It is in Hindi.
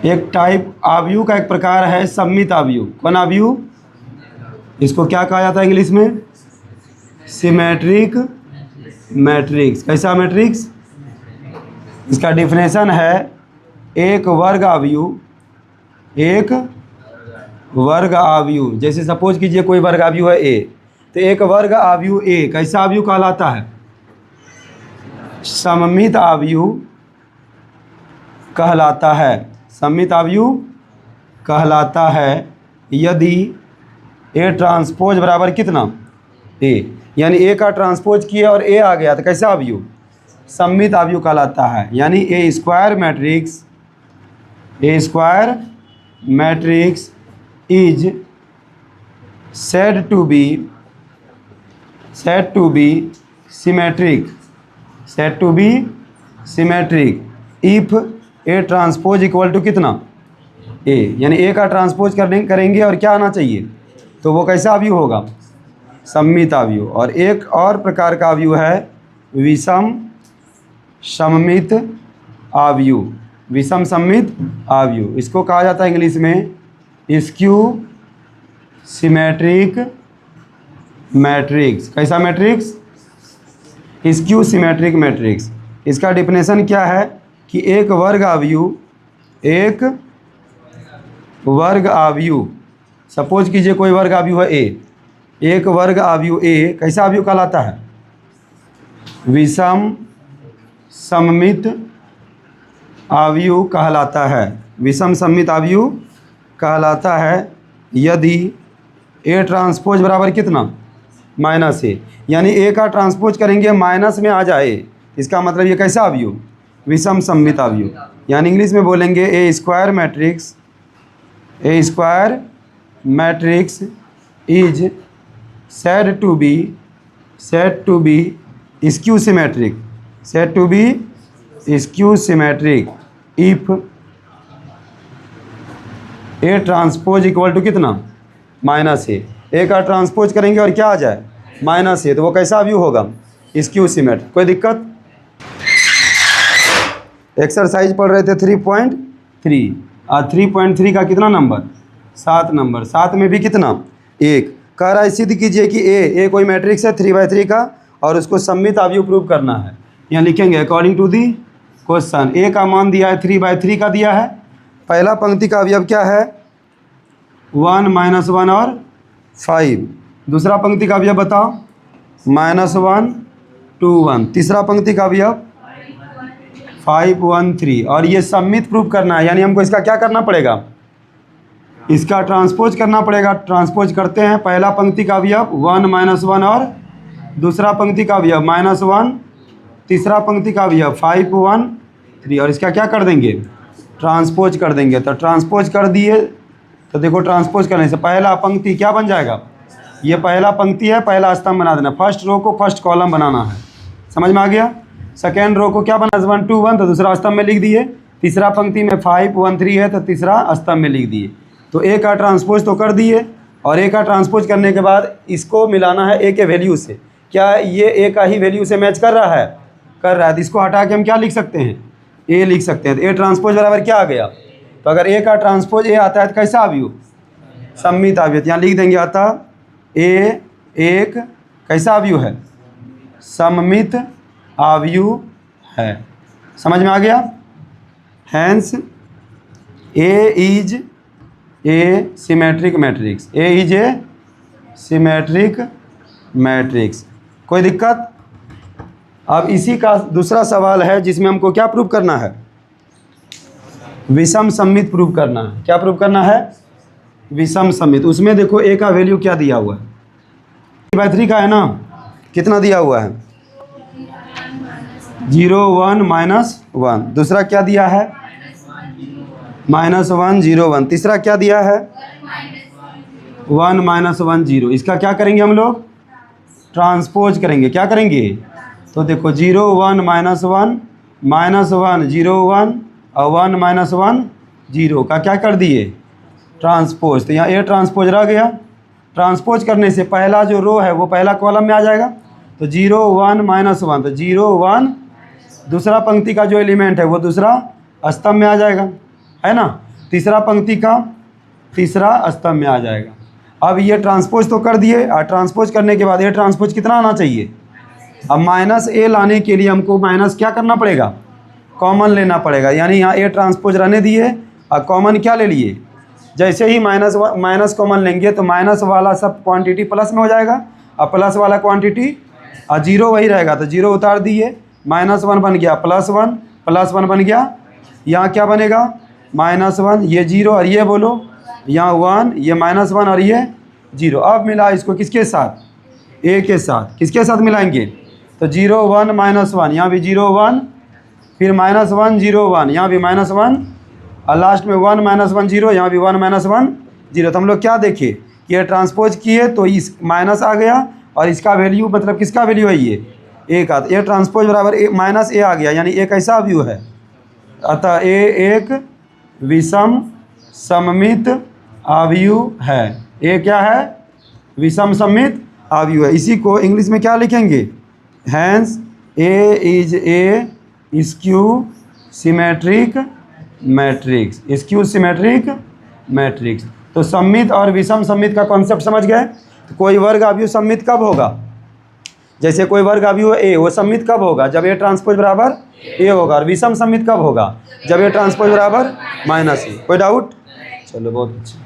एक टाइप आव्यूह का एक प्रकार है सममित आव्यूह। कौन आव्यूह? इसको क्या कहा जाता है इंग्लिश में? Symmetric matrix. कैसा मैट्रिक्स? इसका डिफिनेशन है एक वर्ग आव्यूह, एक वर्ग आव्यूह। जैसे सपोज कीजिए कोई वर्ग आव्यूह है ए, तो एक वर्ग आव्यूह ए कैसा आव्यूह कहलाता है? सममित आव्यूह कहलाता है। सममित आव्यूह कहलाता है यदि ए ट्रांसपोज बराबर कितना? ए, यानी ए का ट्रांसपोज किया और ए आ गया तो कैसा आव्यूह? सममित आव्यूह कहलाता है। यानी A square matrix is said to be symmetric if a transpose equal to कितना? ए, यानी ए का ट्रांसपोज करेंगे और क्या आना चाहिए? तो वो कैसा आव्यूह होगा? सममित आव्यूह। और एक और प्रकार का आव्यूह है विषम सममित आव्यूह। विषम सममित आव्यूह इसको कहा जाता है इंग्लिश में स्क्यू सिमेट्रिक मैट्रिक्स। कैसा मैट्रिक्स? Skew symmetric matrix. इसका डिफिनेशन क्या है कि एक वर्ग आव्यूह सपोज कीजिए कोई वर्ग आव्यूह है ए, एक वर्ग आव्यूह ए कैसा आव्यूह कहलाता है? विषम सममित आव्यूह कहलाता है। विषम सममित आव्यूह कहलाता है यदि ए ट्रांसपोज बराबर कितना? माइनस ए, यानी ए का ट्रांसपोज करेंगे माइनस में आ जाए, इसका मतलब ये कैसा आव्यूह? विषम सममित आव्यूह। यानी इंग्लिश में बोलेंगे A square matrix is said to be skew symmetric if A transpose equal to कितना? माइनस ए का ट्रांसपोज करेंगे और क्या आ जाए? माइनस ए, तो वो कैसा आव्यूह होगा? Skew symmetric. कोई दिक्कत? एक्सरसाइज पढ़ रहे थे 3.3 और 3.3 का कितना नंबर? 7 नंबर। 7 में भी कितना? 1। कह रहा है सिद्ध कीजिए कि ए कोई मैट्रिक्स है 3/3 का और उसको सममित आव्यूह प्रूव करना है। यहाँ लिखेंगे अकॉर्डिंग टू दी क्वेश्चन। ए का मान दिया है 3/3 का दिया है। पहला पंक्ति का अवयव क्या है? 1 -1 और 5। दूसरा पंक्ति का अवयव बताओ? -1 2 1। तीसरा पंक्ति का अवयव 5 1 3। और ये सममित प्रूफ करना है, यानी हमको इसका क्या करना पड़ेगा? इसका ट्रांसपोज करना पड़ेगा। ट्रांसपोज करते हैं। पहला पंक्ति का अवयव 1 -1 और दूसरा पंक्ति का अवयव -1, तीसरा पंक्ति का अवयव 5 1 3। और इसका क्या कर देंगे? ट्रांसपोज कर देंगे। तो ट्रांसपोज कर दिए तो देखो ट्रांसपोज करने से पहला पंक्ति क्या बन जाएगा? ये पहला पंक्ति है, पहला स्तंभ बना देना। फर्स्ट रो को फर्स्ट कॉलम बनाना है। समझ में आ गया? सेकेंड रो को क्या बना? 1 2 1 तो दूसरा स्तंभ में लिख दिए। तीसरा पंक्ति में 5 1 3 है तो तीसरा स्तंभ में लिख दिए। तो ए का ट्रांसपोज तो कर दिए और ए का ट्रांसपोज करने के बाद इसको मिलाना है ए के वैल्यू से। क्या ये ए का ही वैल्यू से मैच कर रहा है? कर रहा है। तो इसको हटा के हम क्या लिख सकते हैं? ए लिख सकते हैं। तो ए ट्रांसपोज बराबर क्या आ गया? तो अगर ए का ट्रांसपोज ए आता है तो कैसा आव्यूह? सममित आव्यूह। यहाँ लिख देंगे अतः ए एक कैसा आव्यूह है? सममित आव्यूह है। समझ में आ गया? Hence A is a symmetric matrix. A is a symmetric matrix. कोई दिक्कत? अब इसी का दूसरा सवाल है जिसमें हमको क्या प्रूव करना है? विषम सममित प्रूव करना है। क्या प्रूव करना है? विषम सममित। उसमें देखो ए का वैल्यू क्या दिया हुआ है? 3/3 का है ना? कितना दिया हुआ है? 0 1 -1। दूसरा क्या दिया है? -1 0 1। तीसरा क्या दिया है? 1 -1 0। इसका क्या करेंगे हम लोग? ट्रांसपोज करेंगे। क्या करेंगे? तो देखो 0 1 -1 -1 0 1 और 1 -1 0 का क्या कर दिए? ट्रांसपोज। तो यहाँ ए ट्रांसपोज रह गया। ट्रांसपोज करने से पहला जो रो है वो पहला कॉलम में आ जाएगा। तो 0 1 -1 तो 0 1 दूसरा पंक्ति का जो एलिमेंट है वो दूसरा स्तंभ में आ जाएगा, है ना? तीसरा पंक्ति का तीसरा स्तंभ में आ जाएगा। अब ये ट्रांसपोज तो कर दिए, और ट्रांसपोज करने के बाद ये ट्रांसपोज कितना आना चाहिए। अब माइनस ए लाने के लिए हमको माइनस क्या करना पड़ेगा, कॉमन लेना पड़ेगा। यानी यहाँ ए ट्रांसपोज रहने दिए और कॉमन क्या ले लिए। जैसे ही माइनस कॉमन लेंगे तो माइनस वाला सब क्वांटिटी प्लस में हो जाएगा, और प्लस वाला क्वांटिटी और जीरो वही रहेगा, तो जीरो उतार दिए, -1 बन गया +1 बन गया। यहाँ क्या बनेगा -1, ये जीरो और ये बोलो यहाँ 1, ये -1 और ये जीरो। अब मिला इसको किसके साथ, ए के साथ। किसके साथ मिलाएंगे, तो 0 1 -1, यहाँ भी 0 1, फिर -1 0 1, यहाँ भी -1, और लास्ट में 1 -1 0, यहाँ भी 1 -1 0। तो हम लोग क्या देखे, ये ट्रांसपोज किए तो इस माइनस आ गया, और इसका वैल्यू मतलब किसका वैल्यू है, ये ए का। ए ट्रांसपोज बराबर ए माइनस ए आ गया, यानी ए कैसा व्यू है। अतः ए एक विषम सममित अवयव है। ए क्या है, विषम सममित अवयव है। इसी को इंग्लिश में क्या लिखेंगे, hence A is a skew symmetric matrix. Skew symmetric matrix. तो सममित और विषम सममित का कॉन्सेप्ट समझ गए। तो कोई वर्ग अवयव सममित कब होगा, जैसे कोई वर्ग अवयव ए, वो सममित कब होगा, जब ए ट्रांसपोज बराबर ए होगा। और विषम सममित कब होगा, जब ए ट्रांसपोज बराबर -ए। कोई डाउट, चलो बहुत अच्छा।